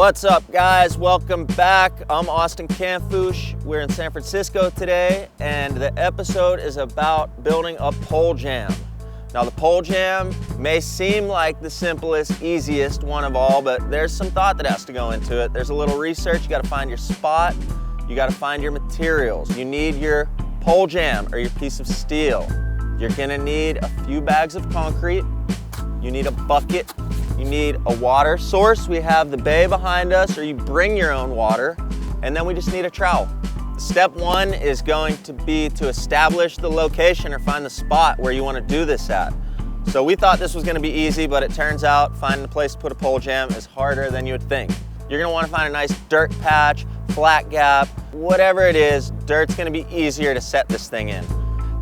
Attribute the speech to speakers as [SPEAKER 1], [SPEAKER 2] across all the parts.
[SPEAKER 1] What's up, guys? Welcome back. I'm Austin Canfouche. We're in San Francisco today, and the episode is about building a pole jam. Now, the pole jam may seem like the simplest, easiest one of all, but there's some thought that has to go into it. There's a little research. You got to find your spot. You got to find your materials. You need your pole jam or your piece of steel. You're gonna need a few bags of concrete. You need a bucket. You need a water source. We have the bay behind us, or you bring your own water. And then we just need a trowel. Step one is going to be to establish the location or find the spot where you want to do this at. So we thought this was going to be easy, but it turns out finding a place to put a pole jam is harder than you would think. You're going to want to find a nice dirt patch, flat gap, whatever it is. Dirt's going to be easier to set this thing in.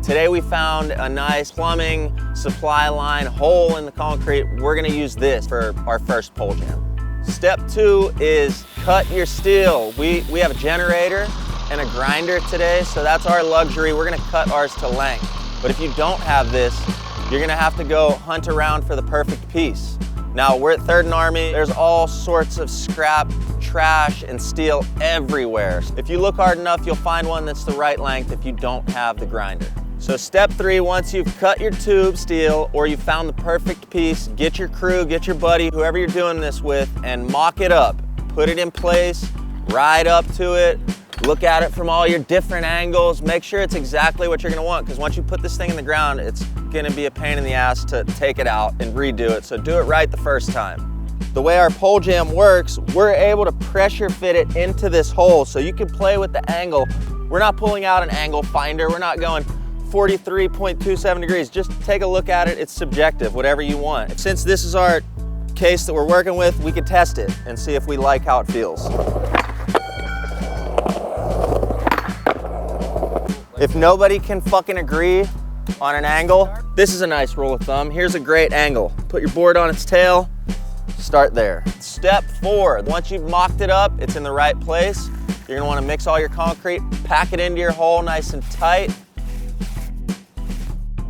[SPEAKER 1] Today we found a nice plumbing supply line hole in the concrete. We're going to use this for our first pole jam. Step two is cut your steel. We have a generator and a grinder today, so that's our luxury. We're gonna cut ours to length. But if you don't have this, you're gonna have to go hunt around for the perfect piece. Now, we're at 3rd and Army. There's all sorts of scrap, trash, and steel everywhere. If you look hard enough, you'll find one that's the right length if you don't have the grinder. So step three, once you've cut your tube steel or you've found the perfect piece, get your crew, get your buddy, whoever you're doing this with, and mock it up. Put it in place, ride up to it, look at it from all your different angles, make sure it's exactly what you're gonna want, because once you put this thing in the ground, it's gonna be a pain in the ass to take it out and redo it, so do it right the first time. The way our pole jam works, we're able to pressure fit it into this hole, so you can play with the angle. We're not pulling out an angle finder, we're not going 43.27 degrees, just take a look at it, it's subjective, whatever you want. Since this is our case that we're working with, we can test it and see if we like how it feels. If nobody can fucking agree on an angle, this is a nice rule of thumb. Here's a great angle. Put your board on its tail, start there. Step four, once you've mocked it up, it's in the right place, you're gonna wanna mix all your concrete, pack it into your hole nice and tight,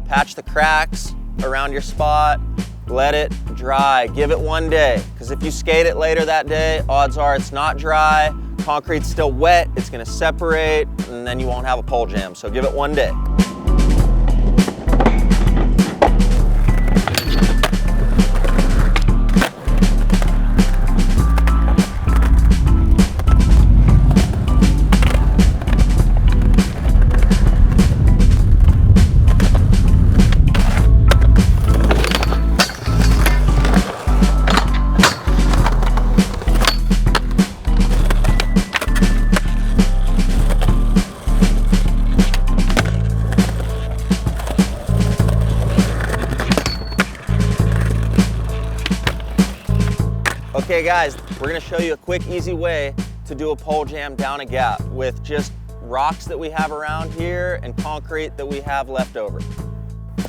[SPEAKER 1] patch the cracks around your spot, let it dry, give it 1 day, because if you skate it later that day, odds are it's not dry, concrete's still wet, it's gonna separate, and then you won't have a pole jam, so give it 1 day. Okay guys, we're gonna show you a quick, easy way to do a pole jam down a gap with just rocks that we have around here and concrete that we have left over.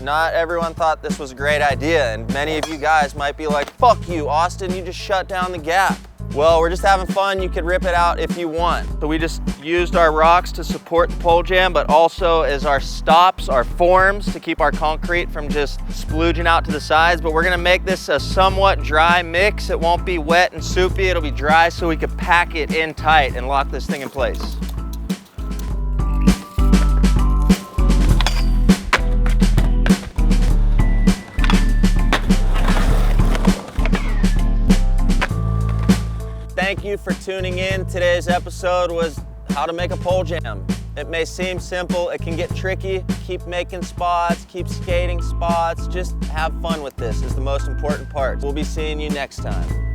[SPEAKER 1] Not everyone thought this was a great idea, and many of you guys might be like, fuck you, Austin, you just shut down the gap. Well, we're just having fun. You could rip it out if you want. So we just used our rocks to support the pole jam, but also as our stops, our forms to keep our concrete from just splooging out to the sides. But we're gonna make this a somewhat dry mix. It won't be wet and soupy, it'll be dry so we can pack it in tight and lock this thing in place. Thank you for tuning in. Today's episode was how to make a pole jam. It may seem simple, it can get tricky. Keep making spots, keep skating spots. Just have fun with this is the most important part. We'll be seeing you next time.